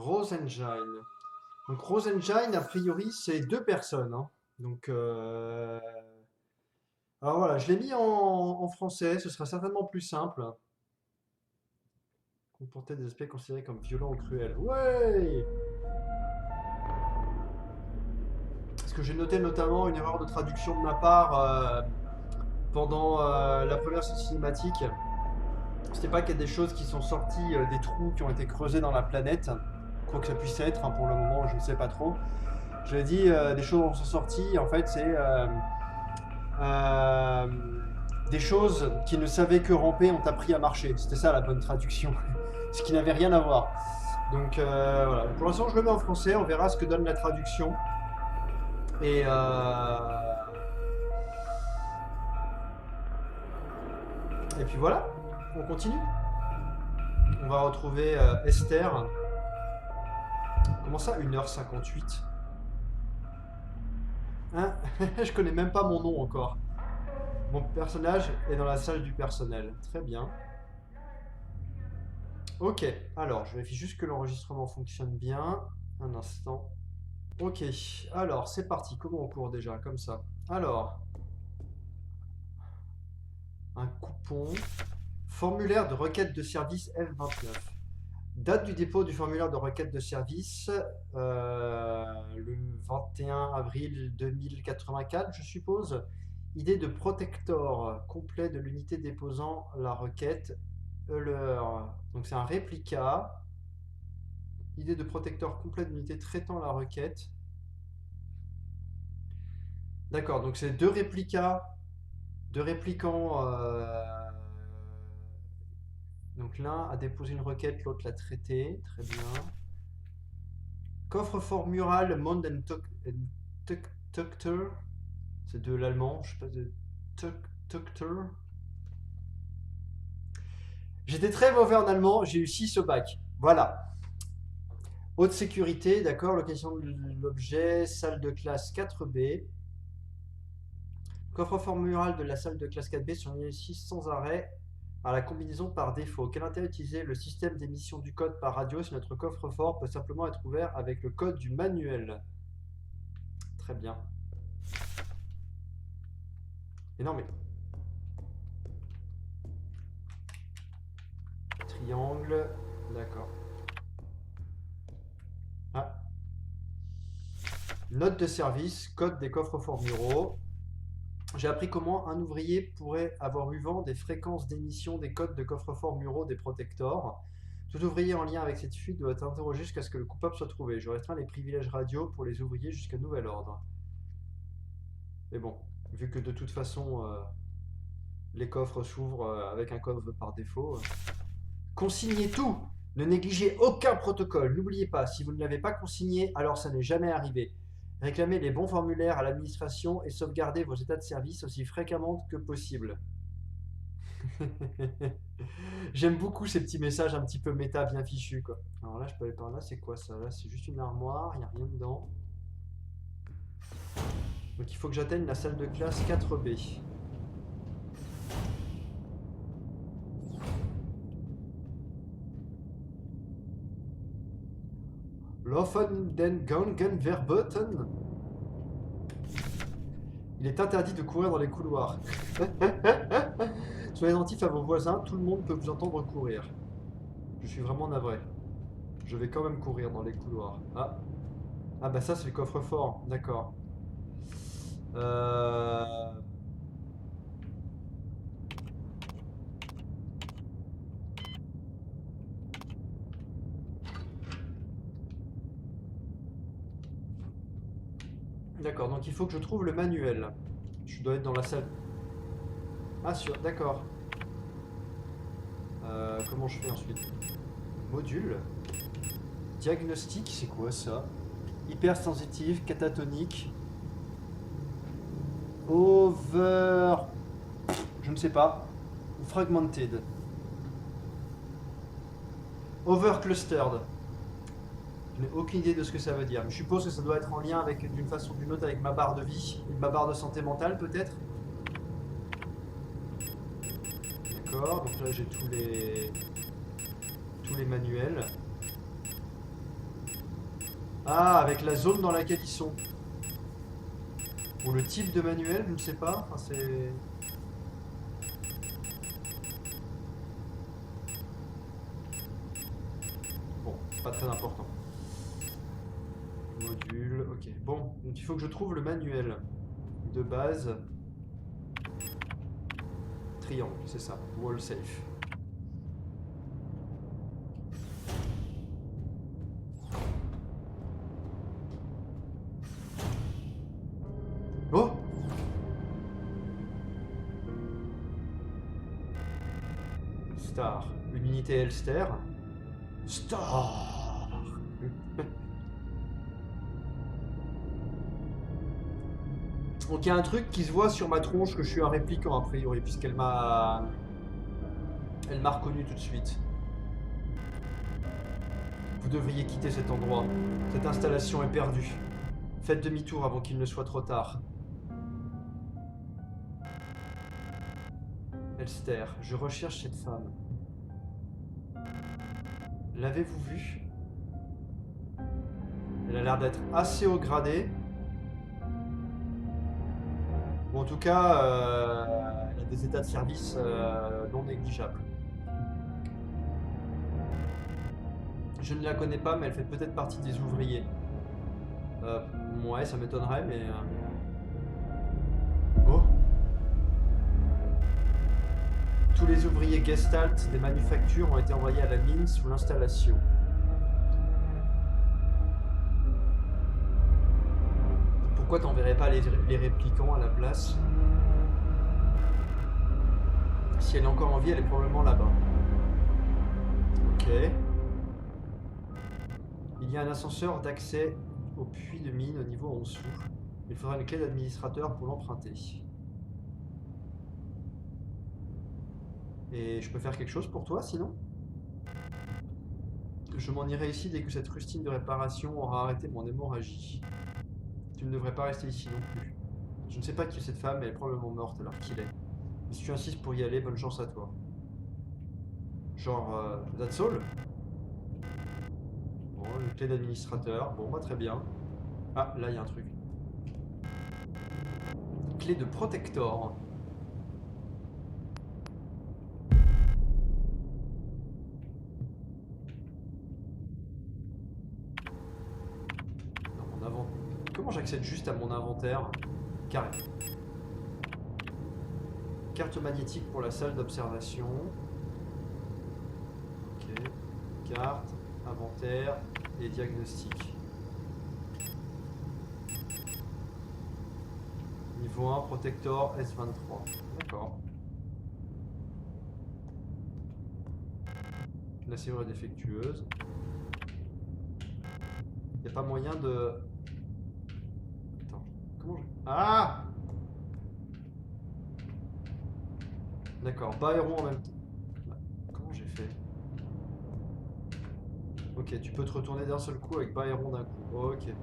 Rosengine. Donc Rosengine, a priori, c'est deux personnes, hein. Donc, alors voilà, je l'ai mis en français, ce sera certainement plus simple. Comporter des aspects considérés comme violents ou cruels. Ouais! Parce que j'ai noté notamment une erreur de traduction de ma part pendant la première cinématique. C'était pas qu'il y a des choses qui sont sorties des trous qui ont été creusés dans la planète, quoi que ça puisse être, hein, pour le moment, je ne sais pas trop. Je l'ai dit, des choses dont sont sorties, en fait, c'est euh, des choses qui ne savaient que ramper ont appris à marcher. C'était ça la bonne traduction, ce qui n'avait rien à voir. Donc voilà, pour l'instant je le mets en français, on verra ce que donne la traduction. Et, et puis voilà, on continue. On va retrouver Esther. Comment ça, 1h58? Hein? Je connais même pas mon nom encore. Mon personnage est dans la salle du personnel. Très bien. Ok, alors je vérifie juste que l'enregistrement fonctionne bien. Un instant. Ok, alors c'est parti. Comment on court déjà? Comme ça. Alors, un coupon. Formulaire de requête de service F29. Date du dépôt du formulaire de requête de service, le 21 avril 2084, je suppose. Idée de protector complet de l'unité déposant la requête. Euler. Donc c'est un réplica. Idée de protector complet de l'unité traitant la requête. D'accord, donc c'est deux réplicas, deux réplicants. Donc l'un a déposé une requête, l'autre l'a traitée. Très bien. Coffre-fort mural Mond and Tuchter. C'est de l'allemand, je sais pas, de Tuchter. J'étais très mauvais en allemand, j'ai eu 6 au bac. Voilà. Haute sécurité, d'accord, location de l'objet, salle de classe 4B. Coffre-fort mural de la salle de classe 4B sur 6 sans arrêt à la combinaison par défaut. Quel intérêt utiliser le système d'émission du code par radio si notre coffre-fort peut simplement être ouvert avec le code du manuel? Très bien. Et non mais... Triangle, d'accord. Ah. Note de service, code des coffres-forts muraux. J'ai appris comment un ouvrier pourrait avoir eu vent des fréquences d'émission des codes de coffre-forts muraux des protectors. Tout ouvrier en lien avec cette fuite doit être interrogé jusqu'à ce que le coupable soit trouvé. Je restreins les privilèges radio pour les ouvriers jusqu'à nouvel ordre. Mais bon, vu que de toute façon les coffres s'ouvrent avec un coffre par défaut. Consignez tout. Ne négligez aucun protocole. N'oubliez pas, si vous ne l'avez pas consigné, alors ça n'est jamais arrivé. Réclamez les bons formulaires à l'administration et sauvegardez vos états de service aussi fréquemment que possible. J'aime beaucoup ces petits messages un petit peu méta bien fichus, quoi. Alors là, je peux aller par là, c'est quoi ça? Là, c'est juste une armoire, il n'y a rien dedans. Donc il faut que j'atteigne la salle de classe 4B. Laufen den Gangen verboten. Il est interdit de courir dans les couloirs. Soyez attentifs à vos voisins, tout le monde peut vous entendre courir. Je suis vraiment navré. Je vais quand même courir dans les couloirs. Ah, ah bah ça c'est le coffre-fort, d'accord. Euh... D'accord, donc il faut que je trouve le manuel. Je dois être dans la salle. Ah sûr, d'accord. Comment je fais ensuite? Module. Diagnostic, c'est quoi ça? Hypersensitive, catatonique. Over... Je ne sais pas. Fragmented. Overclustered. Je n'ai aucune idée de ce que ça veut dire. Mais je suppose que ça doit être en lien avec, d'une façon ou d'une autre, avec ma barre de vie, et ma barre de santé mentale peut-être. D'accord, donc là j'ai tous les manuels. Ah, avec la zone dans laquelle ils sont. Ou le type de manuel, je ne sais pas. Enfin, c'est... Bon, c'est pas très important. Module, ok. Bon, donc il faut que je trouve le manuel de base. Triangle, c'est ça. Wall safe. Oh! Star. Une unité Elster. Star! Donc il y a un truc qui se voit sur ma tronche que je suis un répliquant a priori, puisqu'elle m'a... Elle m'a reconnu tout de suite. Vous devriez quitter cet endroit. Cette installation est perdue. Faites demi-tour avant qu'il ne soit trop tard. Elster, je recherche cette femme. L'avez-vous vue? Elle a l'air d'être assez haut gradé. Ou en tout cas, elle a des états de service non négligeables. Je ne la connais pas, mais elle fait peut-être partie des ouvriers. Ouais, ça m'étonnerait, mais... Oh! Tous les ouvriers Gestalt des manufactures ont été envoyés à la mine sous l'installation. Pourquoi t'enverrais pas les répliquants à la place? Si elle est encore en vie, elle est probablement là-bas. Ok. Il y a un ascenseur d'accès au puits de mine au niveau en dessous. Il faudra une clé d'administrateur pour l'emprunter. Et je peux faire quelque chose pour toi sinon? Je m'en irai ici dès que cette rustine de réparation aura arrêté mon hémorragie. Tu ne devrais pas rester ici non plus. Je ne sais pas qui est cette femme, mais elle est probablement morte alors qu'il est. Mais si tu insistes pour y aller, bonne chance à toi. Genre, that's all? Bon, une clé d'administrateur. Bon, bah très bien. Ah, là, il y a un truc. Clé de protector. Dans mon inventaire. Comment j'accède juste à mon inventaire? Carré. Carte magnétique pour la salle d'observation. Ok. Carte, inventaire et diagnostic. Niveau 1, protector S23. D'accord. La serrure est défectueuse. Il n'y a pas moyen de... Attends, comment je... Ah! D'accord, bas et rond en même temps. Comment j'ai fait? Ok, tu peux te retourner d'un seul coup avec bas et rond d'un coup. Ok.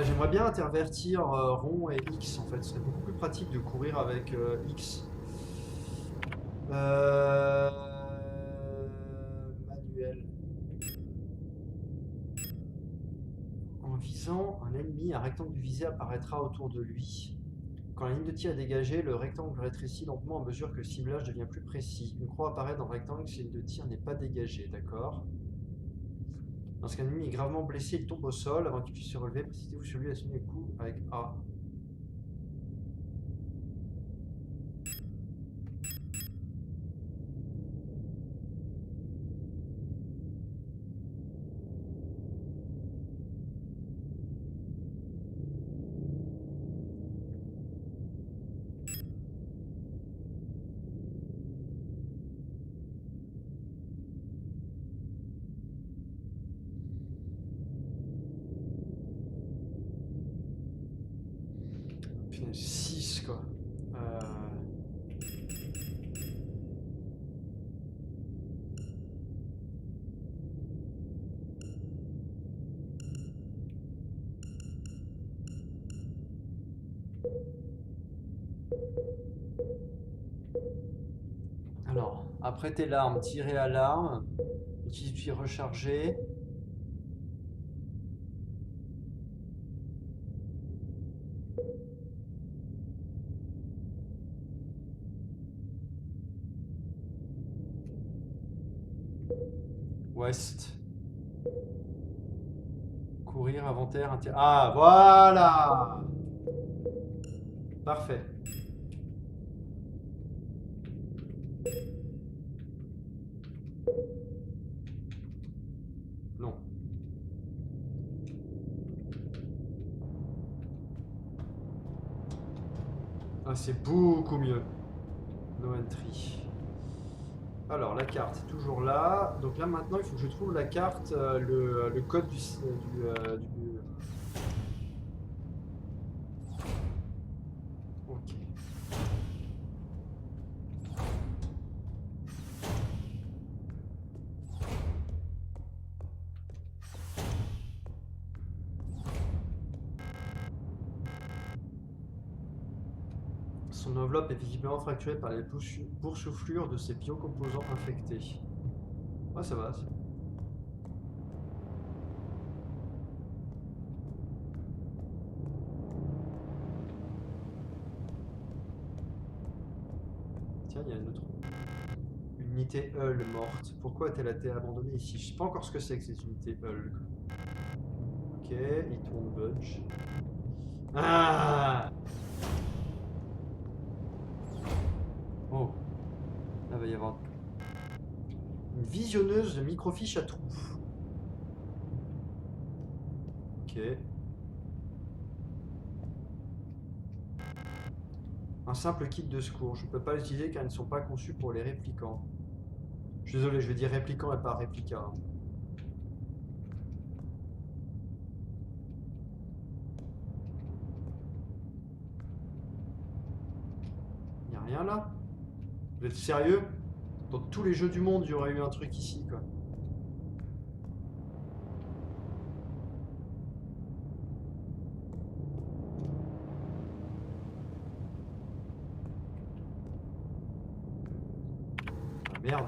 J'aimerais bien intervertir rond et X en fait. Ce serait beaucoup plus pratique de courir avec X. Euh, Manuel. En visant un ennemi, un rectangle du visé apparaîtra autour de lui. Quand la ligne de tir est dégagée, le rectangle rétrécit lentement à mesure que le ciblage devient plus précis. Une croix apparaît dans le rectangle si la ligne de tir n'est pas dégagée, d'accord? Lorsqu'un ennemi est gravement blessé, il tombe au sol. Avant qu'il puisse se relever, précipitez-vous sur lui à sonner les coups avec A. Putain, 6 quoi. Alors, apprêter l'arme, tirer à l'arme, utilise puis recharger. Ouest. Courir, inventaire, ah, voilà! Parfait. Non. Ah, c'est beaucoup mieux. No entry. Alors, la carte est toujours là. Donc là, maintenant, il faut que je trouve la carte, le code du... Ok. Son enveloppe est visiblement fracturée par les boursouflures de ses biocomposants infectés. Ouais, ça va. Tiens, il y a une autre unité Hull morte. Pourquoi a-t-elle été abandonnée ici? Je sais pas encore ce que c'est que cette unité Hull. Ok, il tourne budge. Ah! Oh. Là, va y avoir une visionneuse de microfiches à trous. Ok. Un simple kit de secours. Je ne peux pas l'utiliser car ils ne sont pas conçus pour les réplicants. Je suis désolé, je vais dire réplicant et pas réplica. Il n'y a rien là? Vous êtes sérieux? Dans tous les jeux du monde, il y aurait eu un truc ici, quoi. Ah, merde.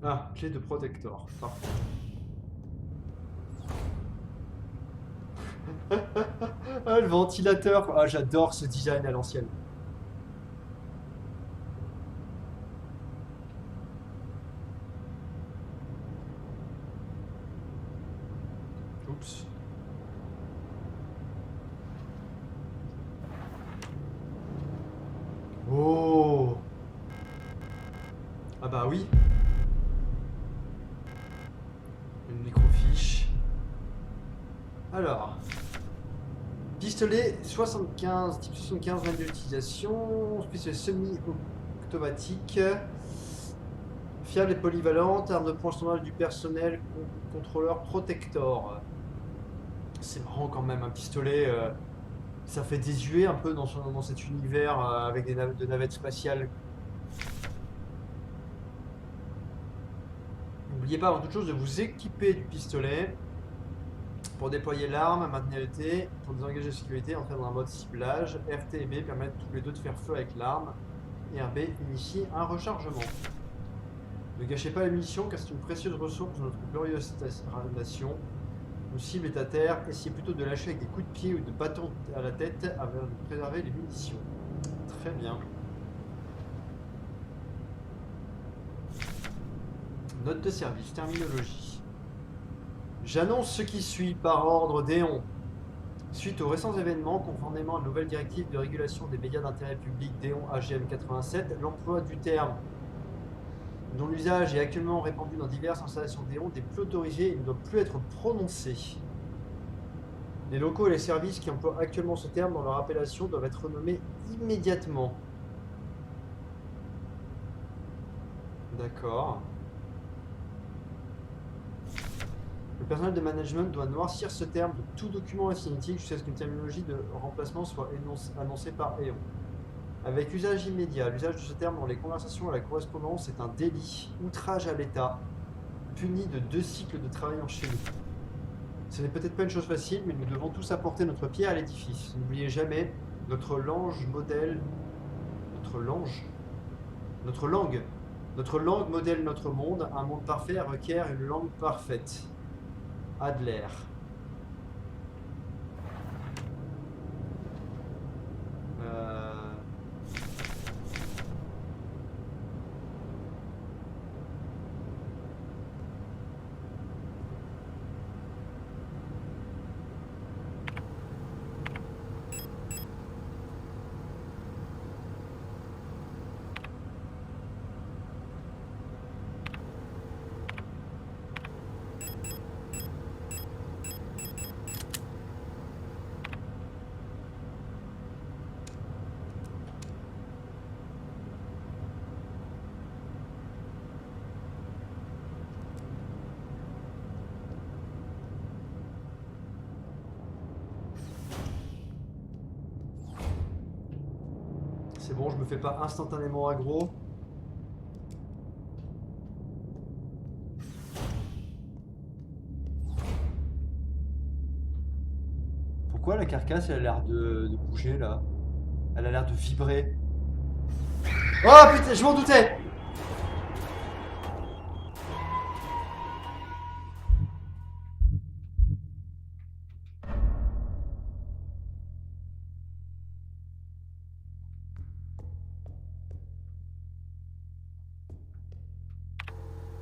Ah, clé de protector. Parfait. Ah, le ventilateur. Ah, j'adore ce design à l'ancienne. Oups. Oh. Ah bah oui. Une microfiche. Alors. Pistolet 75, type 75, manuel d'utilisation. Pistolet semi-automatique. Fiable et polyvalente. Arme de poing standard du personnel. Contrôleur protector. C'est marrant quand même, un pistolet. Ça fait désuet un peu dans cet univers avec de navettes spatiales. N'oubliez pas avant toute chose de vous équiper du pistolet pour déployer l'arme, maintenir l'été, pour désengager la sécurité, entrer dans un mode ciblage. RT et B permettent tous les deux de faire feu avec l'arme. Et RB initie un rechargement. Ne gâchez pas les munitions car c'est une précieuse ressource de notre glorieuse nation. Une cible est à terre, essayez plutôt de lâcher avec des coups de pied ou de bâton à la tête afin de préserver les munitions. Très bien. Note de service, terminologie. J'annonce ce qui suit par ordre d'Éon. Suite aux récents événements, conformément à la nouvelle directive de régulation des médias d'intérêt public d'Éon AGM 87, l'emploi du terme dont l'usage est actuellement répandu dans diverses installations d'Éon n'est plus autorisé et ne doit plus être prononcé. Les locaux et les services qui emploient actuellement ce terme dans leur appellation doivent être renommés immédiatement. D'accord. Le personnel de management doit noircir ce terme de tout document infinitif jusqu'à ce qu'une terminologie de remplacement soit annoncée par Eon. Avec usage immédiat, l'usage de ce terme dans les conversations à la correspondance est un délit, outrage à l'État, puni de 2 cycles de travail en Chine. Ce n'est peut-être pas une chose facile, mais nous devons tous apporter notre pierre à l'édifice. N'oubliez jamais, notre langue modèle notre modèle notre monde. Un monde parfait requiert une langue parfaite. Adler. C'est bon, je me fais pas instantanément aggro. Pourquoi la carcasse elle a l'air de bouger là? Elle a l'air de vibrer. Oh putain, je m'en doutais!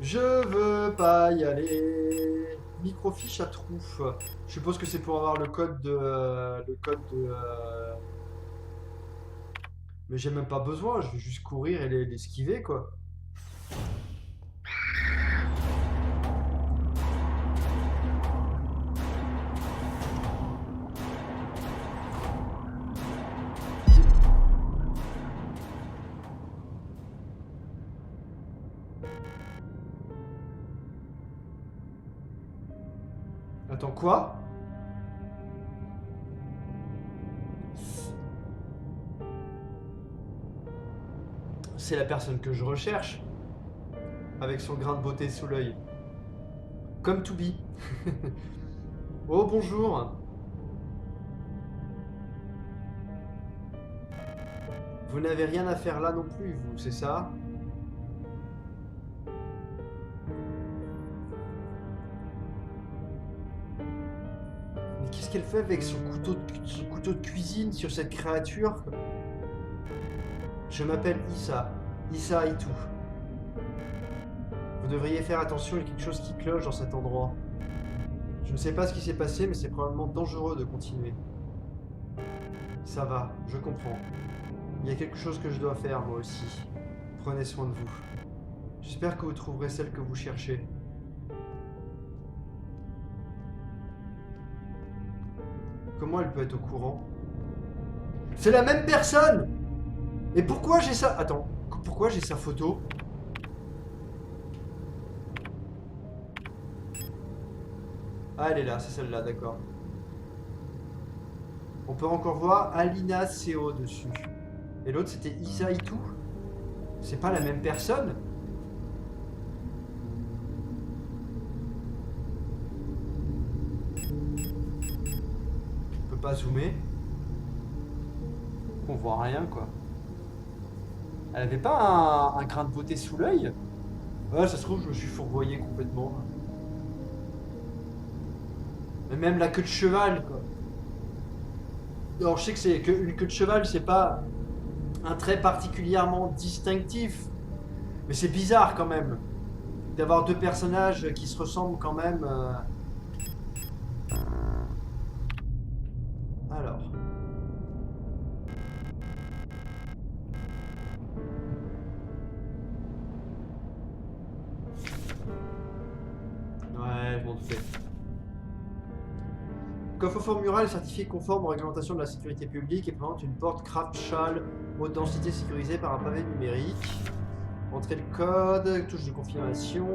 Je veux pas y aller. Microfiche à trous. Je suppose que c'est pour avoir le code de. Mais j'ai même pas besoin, je vais juste courir et l'esquiver quoi. Attends, quoi? C'est la personne que je recherche, avec son grain de beauté sous l'œil. Comme to be. Oh, bonjour. Vous n'avez rien à faire là non plus, vous, c'est ça? Mais qu'est-ce qu'elle fait avec son couteau de cuisine sur cette créature? Je m'appelle Issa. Issa Itu. Vous devriez faire attention, il y a quelque chose qui cloche dans cet endroit. Je ne sais pas ce qui s'est passé, mais c'est probablement dangereux de continuer. Ça va, je comprends. Il y a quelque chose que je dois faire, moi aussi. Prenez soin de vous. J'espère que vous trouverez celle que vous cherchez. Comment elle peut être au courant? C'est la même personne! Et pourquoi j'ai ça? Attends, pourquoi j'ai sa photo? Ah, elle est là, c'est celle-là, d'accord. On peut encore voir Alina CO dessus. Et l'autre, c'était Isa Itu. C'est pas la même personne? On peut pas zoomer. On voit rien, quoi. Elle avait pas un grain de beauté sous l'œil? Ouais, ça se trouve, je me suis fourvoyé complètement. Mais même la queue de cheval, quoi. Alors, je sais que c'est une queue de cheval, c'est pas un trait particulièrement distinctif. Mais c'est bizarre quand même. D'avoir deux personnages qui se ressemblent quand même. Alors. Ouais, je m'en doutais. Coffre-fort mural certifié conforme aux réglementations de la sécurité publique et présente une porte Craft-Schall haute densité sécurisée par un pavé numérique. Entrez le code, touche de confirmation,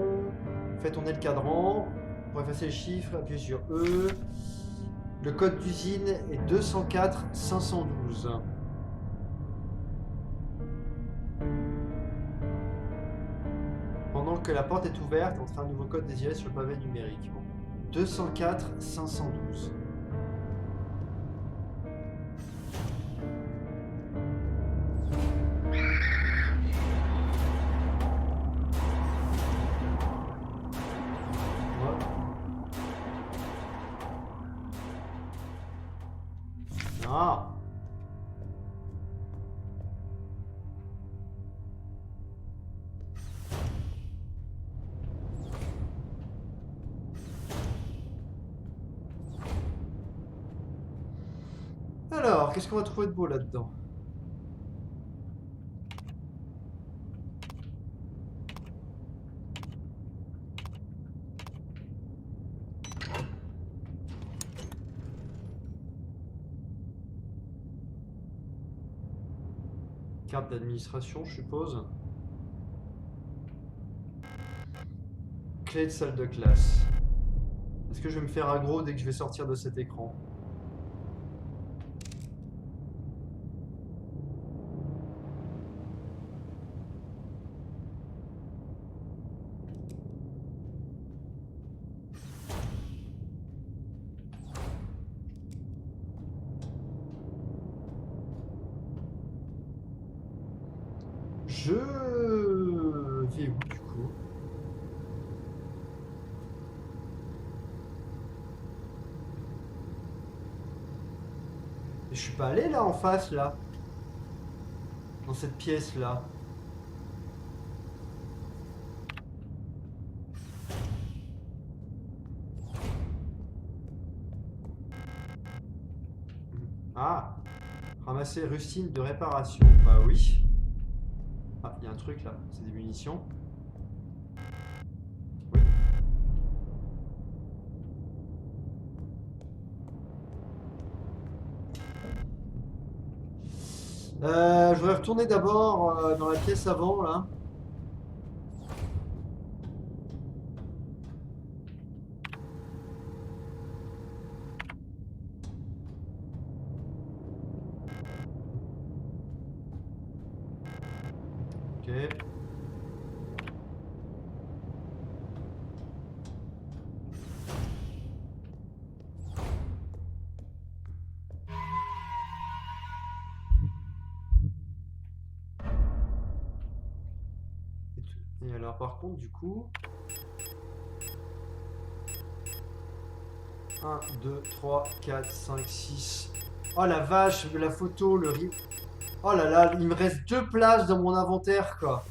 faites tourner le cadran. Pour effacer les chiffres, appuyez sur E. Le code d'usine est 204 512. Pendant que la porte est ouverte, entre un nouveau code désiré sur le pavé numérique. Bon. 204 512. Ah. Alors, qu'est-ce qu'on va trouver de beau là-dedans? Carte d'administration, je suppose. Clé de salle de classe. Est-ce que je vais me faire aggro dès que je vais sortir de cet écran? Je vais où du coup? Je suis pas allé là en face là. Dans cette pièce là. Ah, ramasser rustine de réparation. Bah oui. Ah, il y a un truc là, c'est des munitions. Oui. Je voudrais retourner d'abord dans la pièce avant là. Ok. Et alors par contre du coup... 1, 2, 3, 4, 5, 6... Oh la vache, la photo, le riz... Oh là là, il me reste 2 places dans mon inventaire quoi.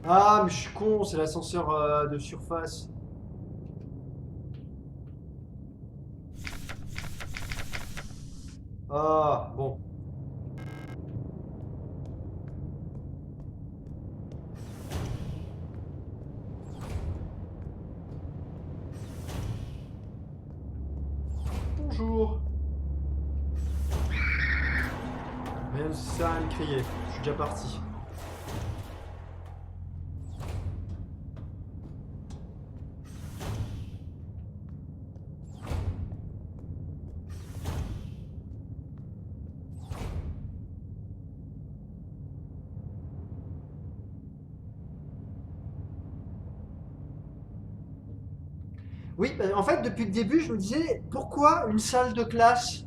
Ah mais je suis con, c'est l'ascenseur de surface. Ah bon. Bonjour. Rien ne sert à me crier, je suis déjà parti. Oui, bah, en fait, depuis le début, je me disais, pourquoi une salle de classe?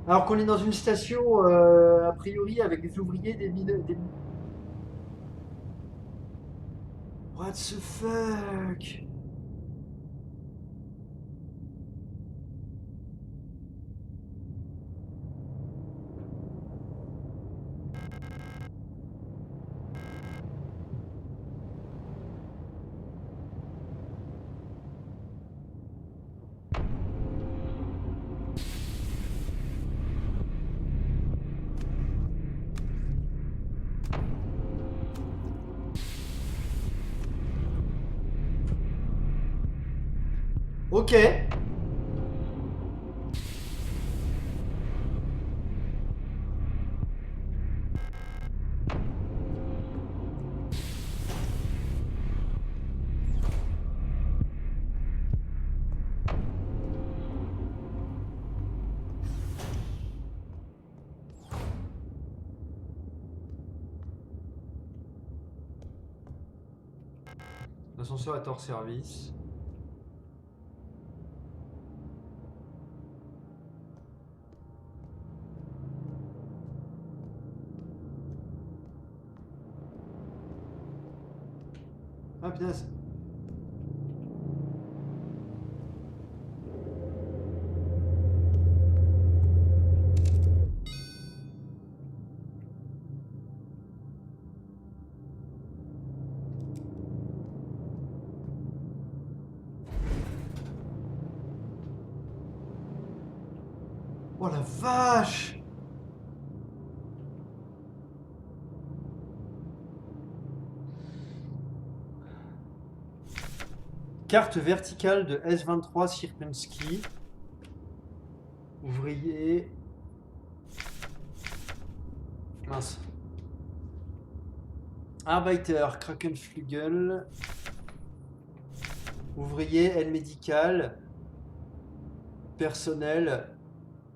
Alors qu'on est dans une station, a priori, avec des ouvriers, des mine... Des... What the fuck? Ok. L'ascenseur est hors service. Ah putain. Oh la vache! Carte verticale de S23 Sierpinski. Ouvrier. Mince. Arbeiter, Krakenflügel. Ouvrier, aide médicale. Personnel,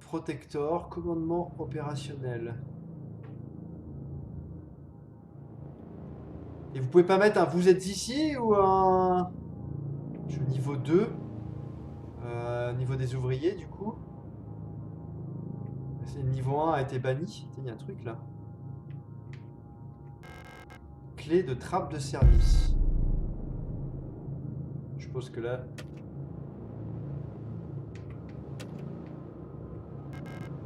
protector, commandement opérationnel. Et vous pouvez pas mettre un vous êtes ici ou un. Je suis au niveau 2. Niveau des ouvriers du coup. Le niveau 1 a été banni. Il y a un truc là. Clé de trappe de service. Je suppose que là.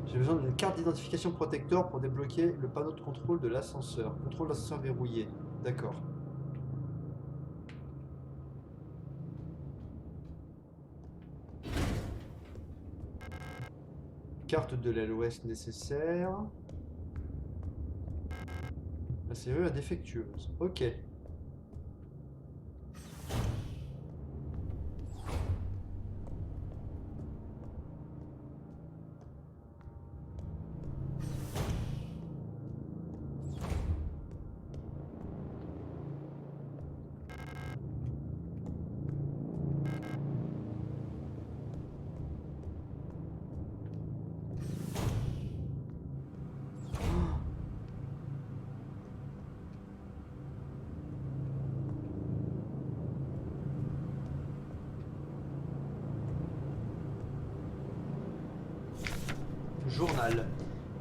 J'ai besoin d'une carte d'identification protecteur pour débloquer le panneau de contrôle de l'ascenseur. Contrôle d'ascenseur verrouillé. D'accord. Carte de l'aile ouest nécessaire. La serrure est défectueuse. Ok. Journal.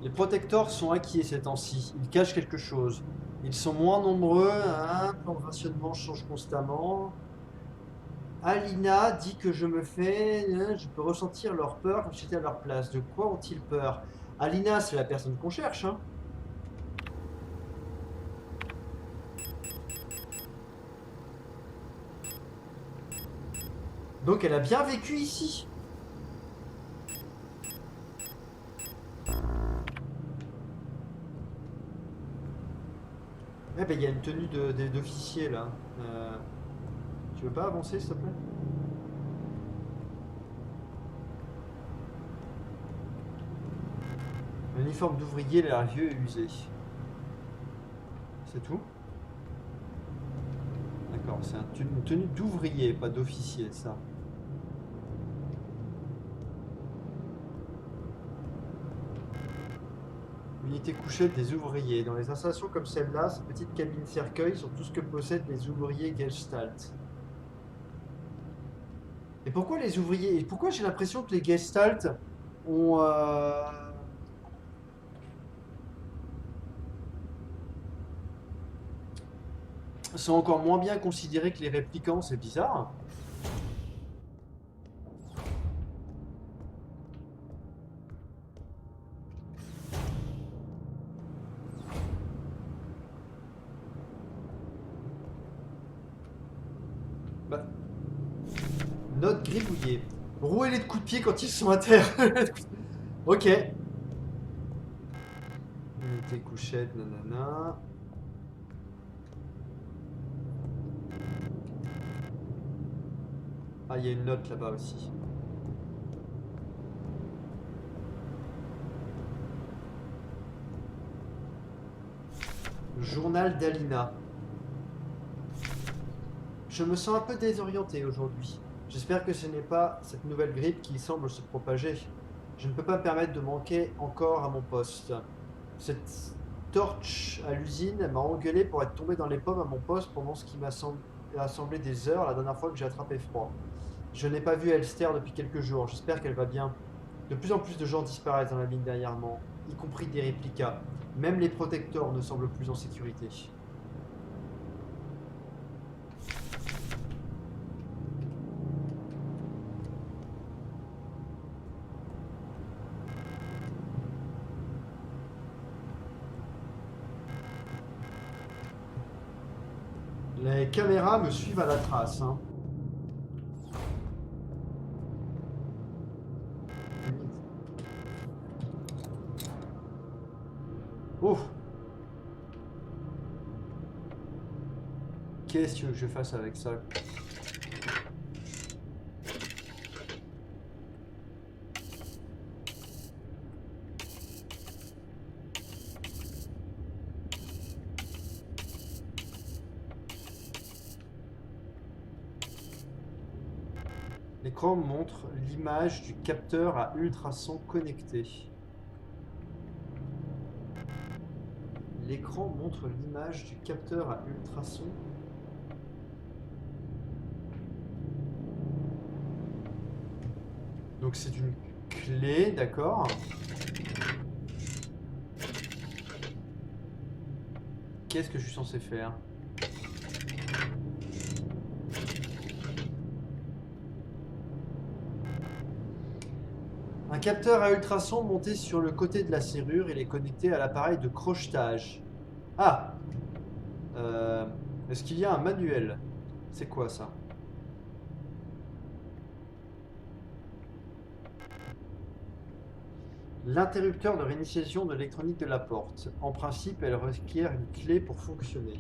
Les protecteurs sont inquiets ces temps-ci. Ils cachent quelque chose. Ils sont moins nombreux. Hein, plan de rationnement change constamment. Alina dit que je peux ressentir leur peur quand j'étais à leur place. De quoi ont-ils peur? Alina, c'est la personne qu'on cherche. Hein. Donc elle a bien vécu ici. Eh ben il y a une tenue d'officier là. Tu veux pas avancer s'il te plaît? L'uniforme d'ouvrier l'air vieux et usé. C'est tout? D'accord, c'est une tenue d'ouvrier, pas d'officier ça. Unité couchette des ouvriers. Dans les installations comme celle-là, ces petites cabines cercueils sont tout ce que possèdent les ouvriers Gestalt. Et pourquoi les ouvriers... Et pourquoi j'ai l'impression que les Gestalt ont... sont encore moins bien considérés que les réplicants, c'est bizarre. Bah, note gribouillée. Rouez-les de coups de pied quand ils sont à terre. Ok. Unité couchette, nanana. Ah, il y a une note là-bas aussi. Le journal d'Alina. Je me sens un peu désorienté aujourd'hui. J'espère que ce n'est pas cette nouvelle grippe qui semble se propager. Je ne peux pas me permettre de manquer encore à mon poste. Cette torche à l'usine m'a engueulé pour être tombé dans les pommes à mon poste pendant ce qui a semblé des heures la dernière fois que j'ai attrapé froid. Je n'ai pas vu Elster depuis quelques jours. J'espère qu'elle va bien. De plus en plus de gens disparaissent dans la ligne derrière moi, y compris des réplicas. Même les protecteurs ne semblent plus en sécurité. Les caméras me suivent à la trace, hein. Oh, qu'est-ce que tu veux que je fasse avec ça? L'écran montre l'image du capteur à ultrasons connecté. L'écran montre l'image du capteur à ultrasons. Donc c'est une clé, d'accord. Qu'est-ce que je suis censé faire? Un capteur à ultrasons monté sur le côté de la serrure, il est connecté à l'appareil de crochetage. Ah, euh, est-ce qu'il y a un manuel? C'est quoi ça? L'interrupteur de réinitialisation de l'électronique de la porte. En principe, elle requiert une clé pour fonctionner.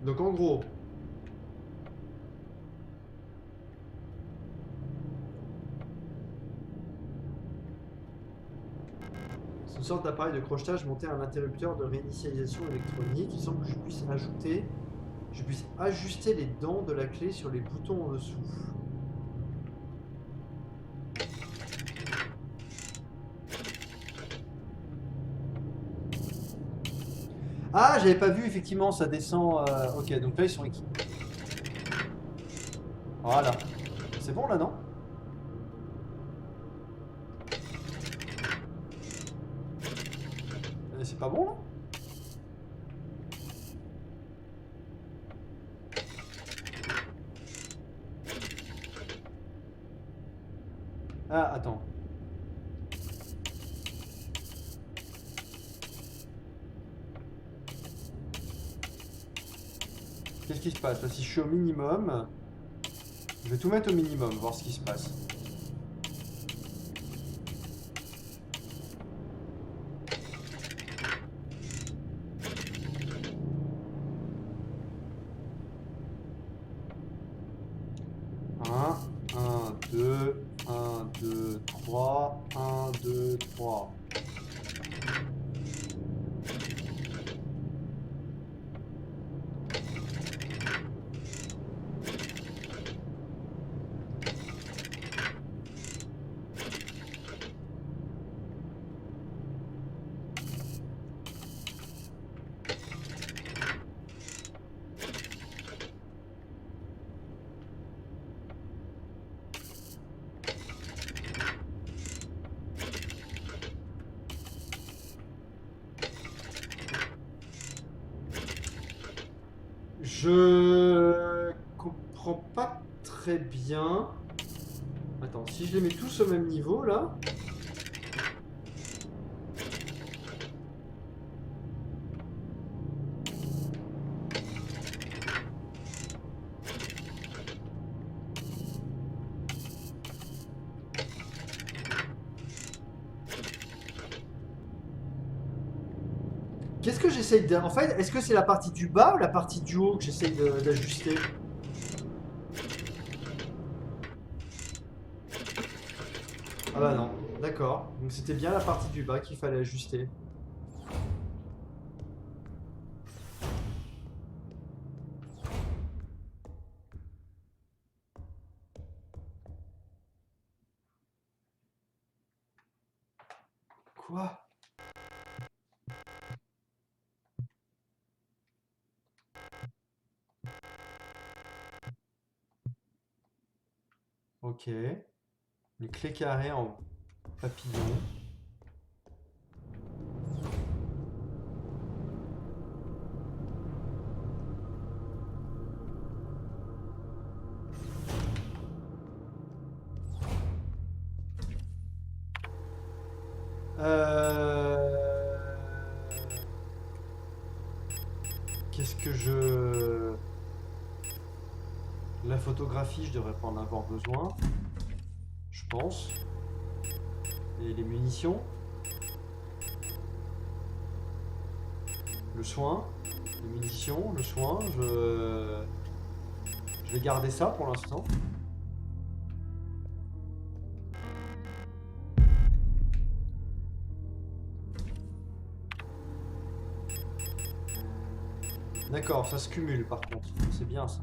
Donc en gros, c'est une sorte d'appareil de crochetage monté à un interrupteur de réinitialisation électronique. Il semble que je puisse ajuster les dents de la clé sur les boutons en dessous. Ah, j'avais pas vu, effectivement, ça descend. Ok, donc là ils sont équipés. Voilà. C'est bon là, non? C'est pas bon là? Ah, attends. Qu'est-ce qui se passe là? Si je suis au minimum, je vais tout mettre au minimum, voir ce qui se passe. Un, 2, 1, 2, 3, 1, 2, 3. Je comprends pas très bien. Attends, si je les mets tous au même niveau là. Qu'est-ce que j'essaye de... En fait, est-ce que c'est la partie du bas ou la partie du haut que j'essaye d'ajuster? Ah bah non, d'accord. Donc c'était bien la partie du bas qu'il fallait ajuster. Quoi? Ok. Une clé carrée en papillon. Euh... Qu'est-ce que je... La photographie, je devrais pas en avoir besoin. Je pense. Et les munitions. Le soin. Les munitions, le soin. Je vais garder ça pour l'instant. D'accord, ça se cumule par contre. C'est bien ça.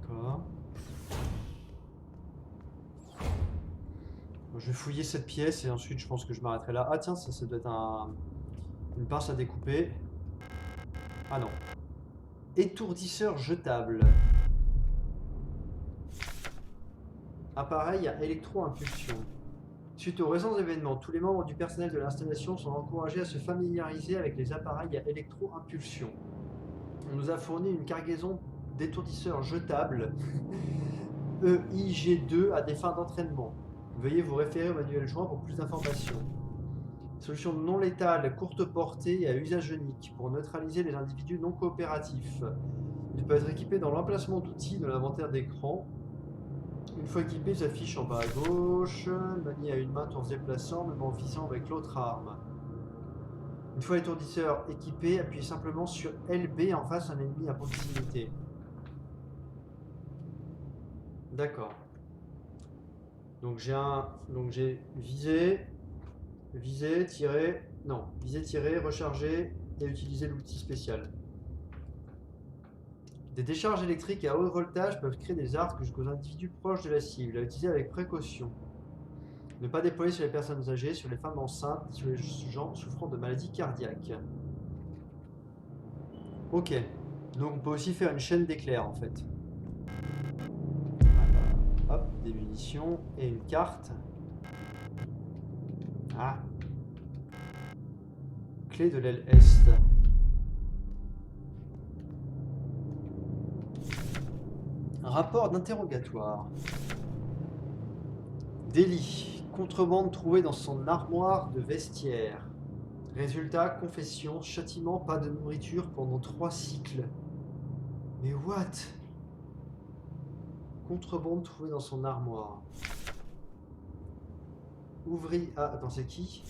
D'accord. Bon, je vais fouiller cette pièce et ensuite je pense que je m'arrêterai là. Ah tiens, ça doit être une pince à découper. Ah non. Étourdisseur jetable. Appareil à électro-impulsion. Suite aux récents événements, tous les membres du personnel de l'installation sont encouragés à se familiariser avec les appareils à électro-impulsion. On nous a fourni une cargaison d'étourdisseurs jetables EIG2 à des fins d'entraînement. Veuillez vous référer au manuel joint pour plus d'informations. Solution non létale, courte portée et à usage unique pour neutraliser les individus non coopératifs. Il peut être équipé dans l'emplacement d'outils de l'inventaire d'écran. Une fois équipé, il s'affiche en bas à gauche, manié à une main tout en se déplaçant, même en visant avec l'autre arme. Une fois l'étourdisseur équipé, appuyez simplement sur LB en face d'un ennemi à proximité. D'accord. Donc j'ai visé, tiré, non, visé, tiré, recharger et utiliser l'outil spécial. Des décharges électriques à haut voltage peuvent créer des arcs jusqu'aux individus proches de la cible, à utiliser avec précaution. Ne pas déployer sur les personnes âgées, sur les femmes enceintes, sur les gens souffrant de maladies cardiaques. Ok, donc on peut aussi faire une chaîne d'éclairs en fait. Hop, des munitions et une carte. Ah. Clé de l'aile Est. Rapport d'interrogatoire. Délit. Contrebande trouvée dans son armoire de vestiaire. Résultat, confession, châtiment, pas de nourriture pendant 3 cycles. Mais what? Contrebande trouvée dans son armoire. Ouvrier. Ah, attends, c'est qui?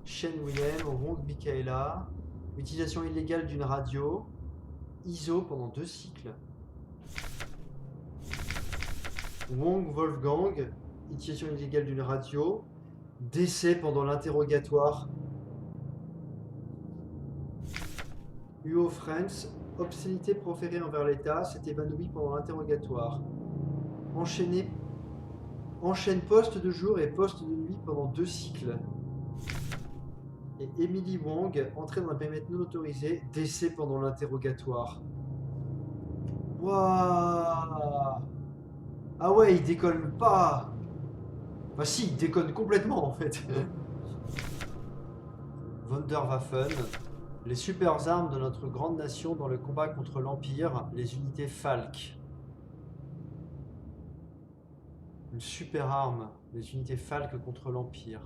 Shen Willem, Wong Michaela. Utilisation illégale d'une radio. ISO pendant 2 cycles. Wong Wolfgang. Utilisation illégale d'une radio. Décès pendant l'interrogatoire. UO Friends. Obscénité proférée envers l'État. S'est évanoui pendant l'interrogatoire. Enchaîne poste de jour et poste de nuit pendant 2 cycles. Et Emily Wong, entrée dans un périmètre non autorisé, décès pendant l'interrogatoire. Waouh! Ah ouais, il déconne pas! Enfin si, il déconne complètement en fait. Wunderwaffen, les super armes de notre grande nation dans le combat contre l'Empire, les unités Falk. Une super arme. Les unités Falk contre l'Empire.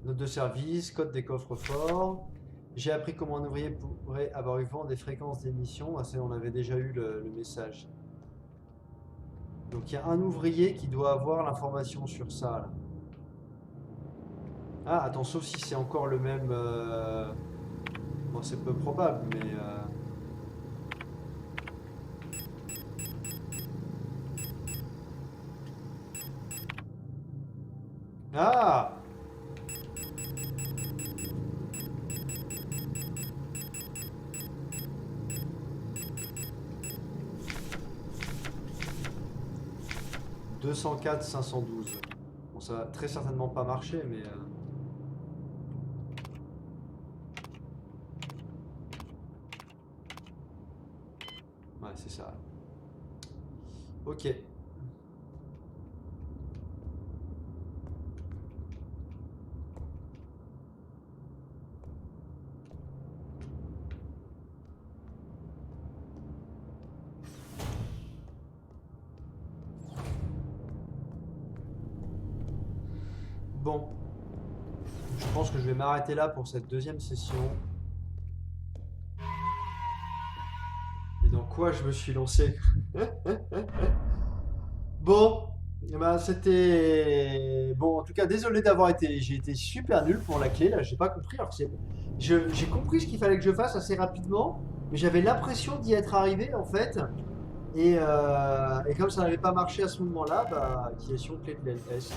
Note de service, code des coffres forts. J'ai appris comment un ouvrier pourrait avoir eu vent des fréquences d'émission. Ah, on avait déjà eu le message. Donc il y a un ouvrier qui doit avoir l'information sur ça. Là. Ah, attends, sauf si c'est encore le même... Bon, c'est peu probable, mais... Ah! « 204 512. » Bon, ça va très certainement pas marcher, mais... Ouais, c'est ça. Ok. Bon. Je pense que je vais m'arrêter là pour cette deuxième session. Et dans quoi je me suis lancé? Bon, eh ben, c'était... Bon, en tout cas, désolé d'avoir été... J'ai été super nul pour la clé, là, j'ai pas compris. Alors que j'ai compris ce qu'il fallait que je fasse assez rapidement, mais j'avais l'impression d'y être arrivé, en fait. Et comme ça n'avait pas marché à ce moment-là, bah, utilisation clé de l'LS.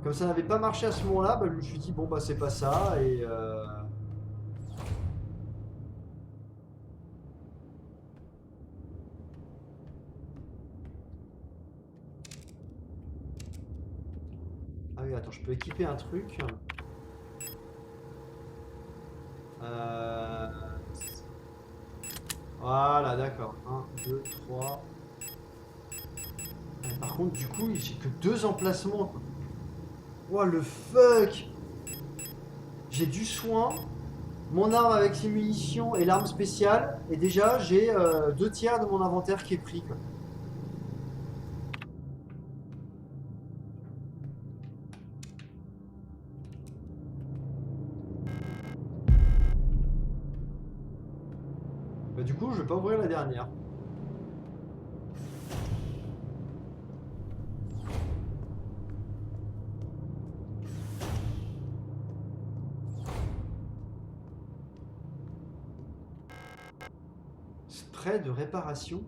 Comme ça n'avait pas marché à ce moment-là, bah, je me suis dit, bon, bah, c'est pas ça, et... Ah oui, attends, je peux équiper un truc. Euh... Voilà, d'accord. 1, 2, 3. Par contre, du coup, j'ai que 2 emplacements, quoi. Oh, le fuck! J'ai du soin, mon arme avec ses munitions et l'arme spéciale, et déjà, j'ai 2 tiers de mon inventaire qui est pris, quoi. Bah, du coup, je vais pas ouvrir la dernière. Spray de réparation.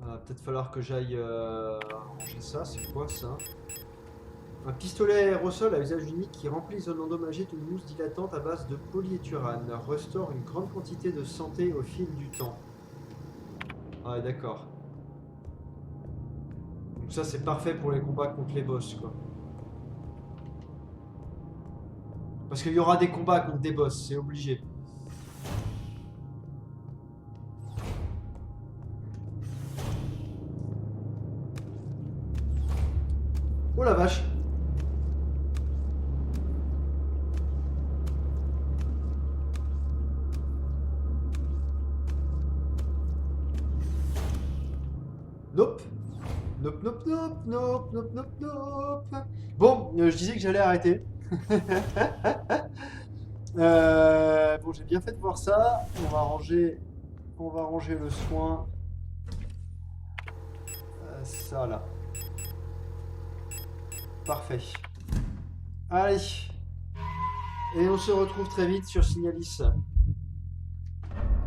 Peut-être falloir que j'aille ranger ça. C'est quoi ça? Un pistolet aérosol à usage unique qui remplit les zones endommagées d'une mousse dilatante à base de polyéthurane. Restaure une grande quantité de santé au fil du temps. Ah, d'accord. Donc ça, c'est parfait pour les combats contre les boss, quoi. Parce qu'il y aura des combats contre des boss, c'est obligé. Oh la vache! Nope. Nope, nope, nope, nope, nope, nope, nope. Bon, je disais que j'allais arrêter. Bon, j'ai bien fait de voir ça. On va ranger le soin. Ça là. Parfait. Allez. Et on se retrouve très vite sur Signalis.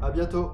À bientôt.